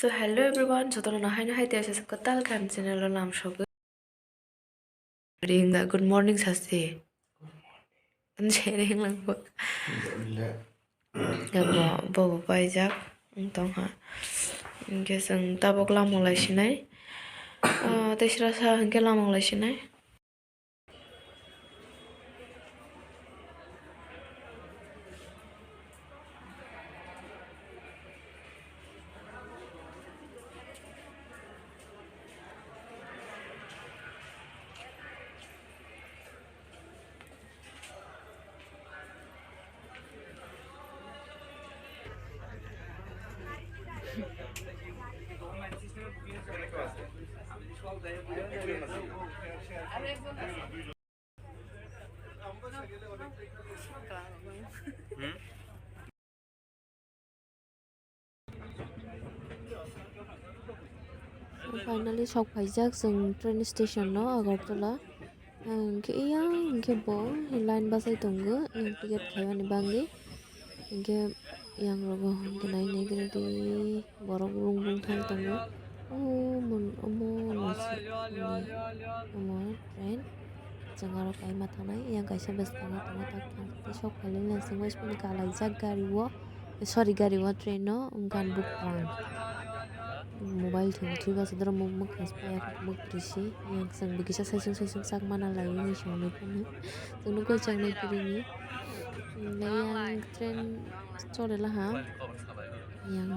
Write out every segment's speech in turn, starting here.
So hello everyone, 저도 나하이 되셔서 그딸 간 채널로 남셔고 링다 good morning 사시. 쉐링 랑고. 뭐 바이작 응동하. 인게승 따복 라몽라시네. 대시라사 한게 라몽라시네. Finally sok paijak जों train station no Agartala. Ke yang ke bo line basai tunggu yang tiket kayani bangi. Ke yang rogo ke naik kira di borok rung thang tunggu. Nasi ni train. Jangan kai matanai yang kaisa bes tanga tak thang sok paling langsung wes pun kalai jak gari wo sorry gari wo train no kan book prang. Mobile thing thui ba sadra muk khaspa ya muk trisi yang sang bigisa saisung sak mana lai ni shong ni pun tunu ko chang nei piringi yang train chole la ha yang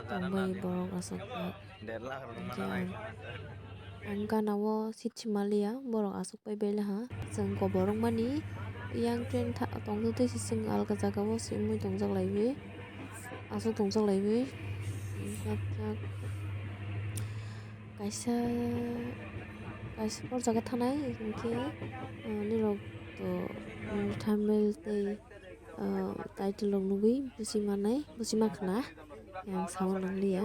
tombai borok asok pak angka nawo sitchimalia borok asok pai bela ha jang ko borok mani yang train tong tu sing alga jaga wo simui tongjak laibi asok tongjak laibi kaisa por jaga thanai ingke nirok to thamel tei title rok nugui busima khana yang sawo nanglia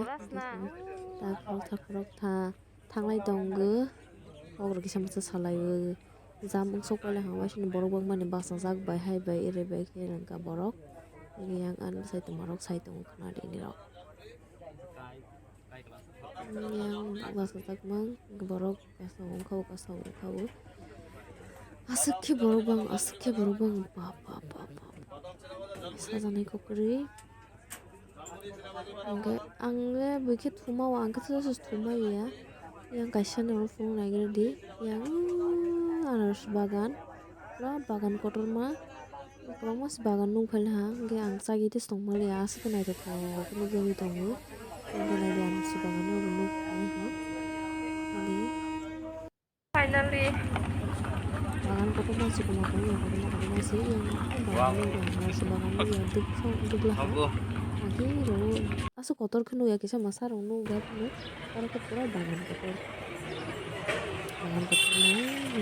takrok thanglai tongo ogrok kisa masa salayo jamung sokpaila hangwai sini borok bang mani basajak bai hai bai ere bai khe rangka borok yang an sai tomarok sai tongo khana de nirok yang basajak mang borok kasau asukhe borok bang ba sajanai kokri angge bikhe thumao angke thumai ya yang kaisa nang phung naigre di yang anaros bagan bagan kotorma mas bagan nungphal ha angke ang chagi tes tongmali asuk naito kono jami tongo nai di anaros bagan no nuk ha di finally bagan kotorma si kono tongo kotorma si yang bagan no anaros bagan no ya dubla ha lagi ro asuk kotor khnu ya kisa masar no gap no aro ke pura bagan kotor na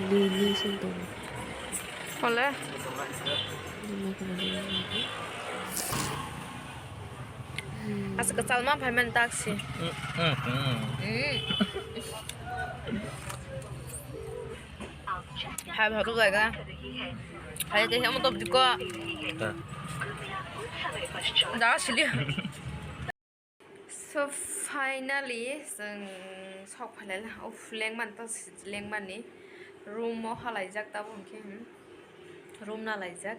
ni sinto oleh asuk kecal mah payment taksi hai 바로 가가 hai deh kamu top juga 나 실려 so finally जों sok phalai la of lengman ta lengman ni room mo halaijak ta bumke room na laijak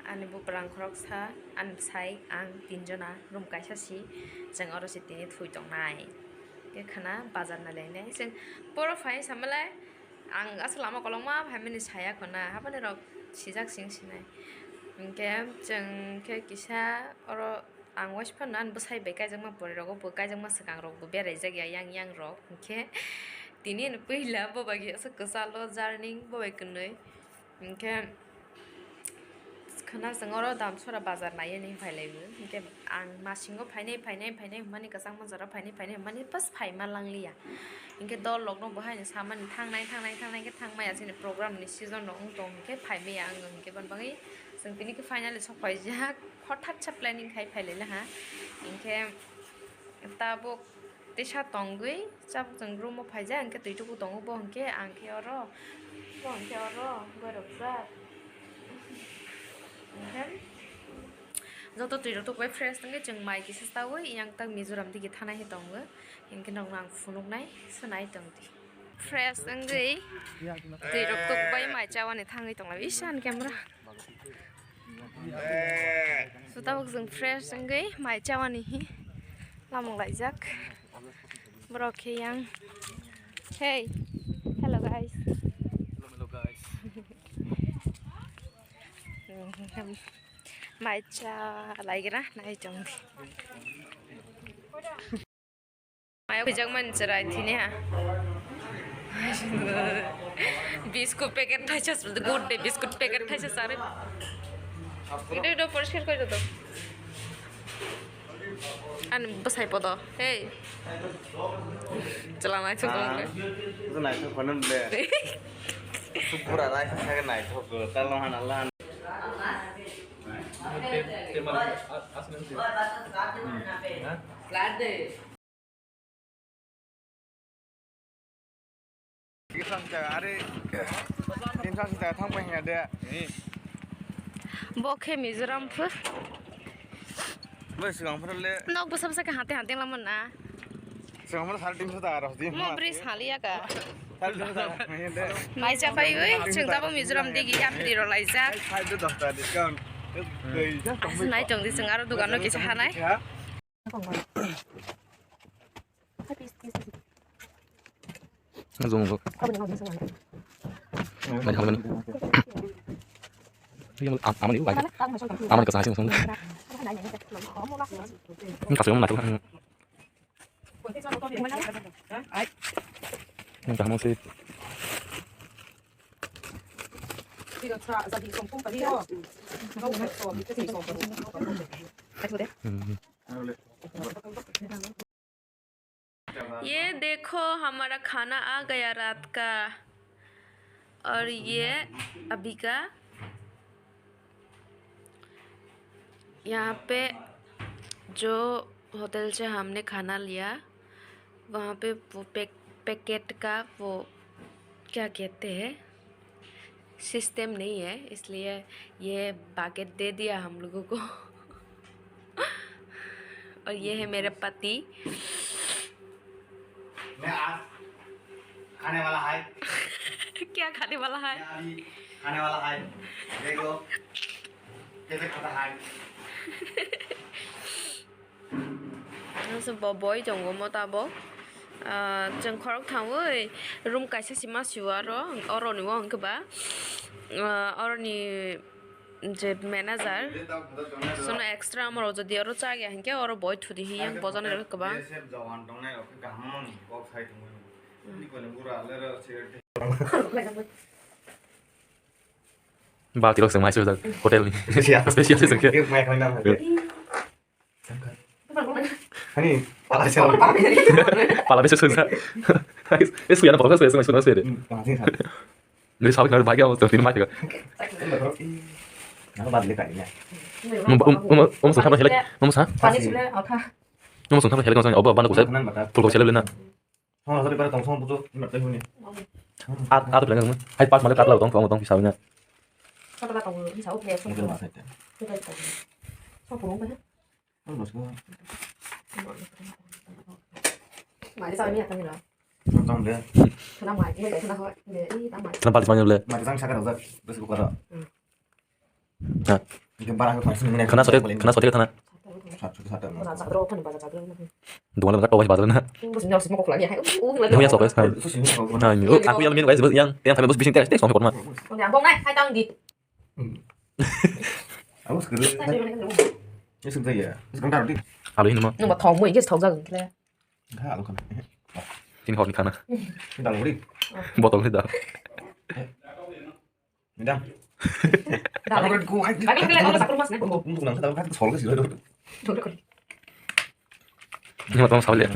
ani bu prang khorok sa an sai ang tinjona room kaisa si जों oro si tini thui tongnai ke khana bazar na lene जों poro fai samalai ang asal lama kolongma phaimani saya khona habani rok sijak sing sinai ingke जों ke kisa oro ang wais phan an bwsai bai kaijak ma pore rogo bo kaijak ma sakang rok bo berai jak ya yang rok ingke tini ni pila bo bagi asa kesalo journey bo bai kunui ingke khana जों oro damsora bazar nai ni phailaibu ingke ang masingo phainai mani kasang manjara phainai mani pas phaima langlia ingke dol lokno bahai ni samani thangnai ke thangmaya sini program ni season no ungtong ke phaimaya ang ingke banbangi जों tini ke finally sok paijak hothat sa planning khai phailai ha ingke tabuk tisa tongui chabuk जों room mo phaija ingke tuituku tongo bo ingke angke oro gorok jak Joto tiro to quite fresh tang jeng mai ki sista wo yang tang Mizoram di thana hi tong yang kin nang funuk nai sunai tong di fresh tang gei tiro to bai mai chawa ni thangai tong la isan camera so tawak jeng fresh tang gei mai chawa ni hi lamong lai jak bro ke yang hey hello guys mai cha lại cái đó này chồng thì mai bây giờ mình sẽ lại thì nè biscuit packet thay cho good day biscuit packet thay cho सारे itu परिष्कार कर दो an bus hai podo hey चलाना है itu naik tuh konon deh super aja saya naik tuh kalau hanalan Kisah hari insan sudah tampil ada ini. Bokeh Mizoram pun. Bos sekarang pun le. Nak bos apa sih hati-hati lah mana? Sekarang pun salah tim sudah arah di. Mau beri sekali ya kak. Salah tim sudah. Mai capai gue, cengta pun Mizoram tinggi yang di rolai jak. Saya itu daftar diskon. Naik jong di sengaru tuh kan kisah hanai. Zoom kok. Này không cần. Nhưng aman itu baik. Aman ke sana sih langsung. Ini kasih ngomong tuh. Ini kamu sih. ये देखो हमारा खाना आ गया रात का और ये अभी का यहाँ पे जो होटल से हमने खाना लिया वहाँ पे वो पैकेट का वो क्या कहते हैं सिस्टम नहीं है इसलिए ये पैकेट दे दिया हम लोगों को और ये है मेरे पति मैं आज खाने वाला है क्या खाने वाला है खाने वाला है देखो कैसे खाता है 그래서 뭐 보이던 거 뭐다 뭐 전 커럭 타워에 룸 가이스 마시와로 어로니 원 그바 어로니 이제 매니저 소나 엑스트라 아무로 저 디어로 짜게 한게 어로 보이 투디 히양 버전을 이렇게 그바 저한 동네 그 가문 꼭 사이 동네 이거는 뭐라 알아라 제일 Ba thì được sớm mai xưa giờ hotel special sớm kia. cái mẹ không làm được 아니 빨아서 Pala besok sớm. Cái suy nó bỏ cái suy nó suy đấy. Người sau cái bài kia từ tin mai thì nó bắt lấy cái này ông xuống tháp nó hết ông sao ông xuống tháp nó hết con sao ở ban đầu sẽ phụ thuộc sẽ lên nè 어, 저리 빨리 동성 보조 이말 때문에. 아도 그냥 그러면 hay bắt mà nó cắt lâu tông phía sau nha sau đó còn đi sáu theo xong 무슨 맛이 있대. rồi xong cuốnไปhết 어, 멋있어. ngoài đi sau này tao nhìn rồi 깜짝인데. thằng ra ngoài cái để thằng ra để đi tao ngoài kenapa di Spanyol 마지막 차가 나서 그래서 그거 알아. 아. 이게 말하는 거 당신은 그냥 kena sotek tanah 저기 샀다. là giả đô thằng bà giả đô đúng là cắt đầu vào nữa musim nhau semua kok lagi hai uống lên đúng là sotek sai 수시 이거 그거. aku yang minum guys yang phải bớt bising test xong rồi còn nhà bông này hai tao gì 아, 무슨 그래. 무슨 소리야. 무슨 강다로 đi. alo ini mah nhưng mà thòng mười cái thòng ra gần kia 다 알아 건. ini hot kana 일단 우리 botol itu 일단 đã lại 그래 고 아이. cái này nó là sạc mas này 누구 남자 나랑 같이 서로 같이 이러고. thôi được rồi nhưng mà tao sao lại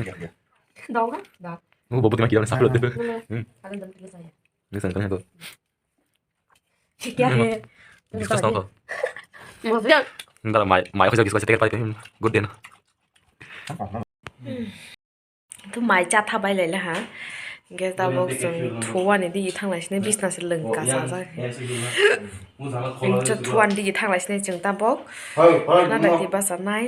đâu á đã mau bobot lagi orang saplut itu ada dan pilih saya ini seneng tuh ya bisa tahu tuh maksudnya entar mai aku bisa tiket itu good den 그 마이 짜 타바이 레라 하 Ges tabok जों थौवानि दिगि थांलायसिनो बिसनासो लोंगासा जायाखै जों थौवानि दिगि थांलायसिनो जों tabok नाथाय di basa nai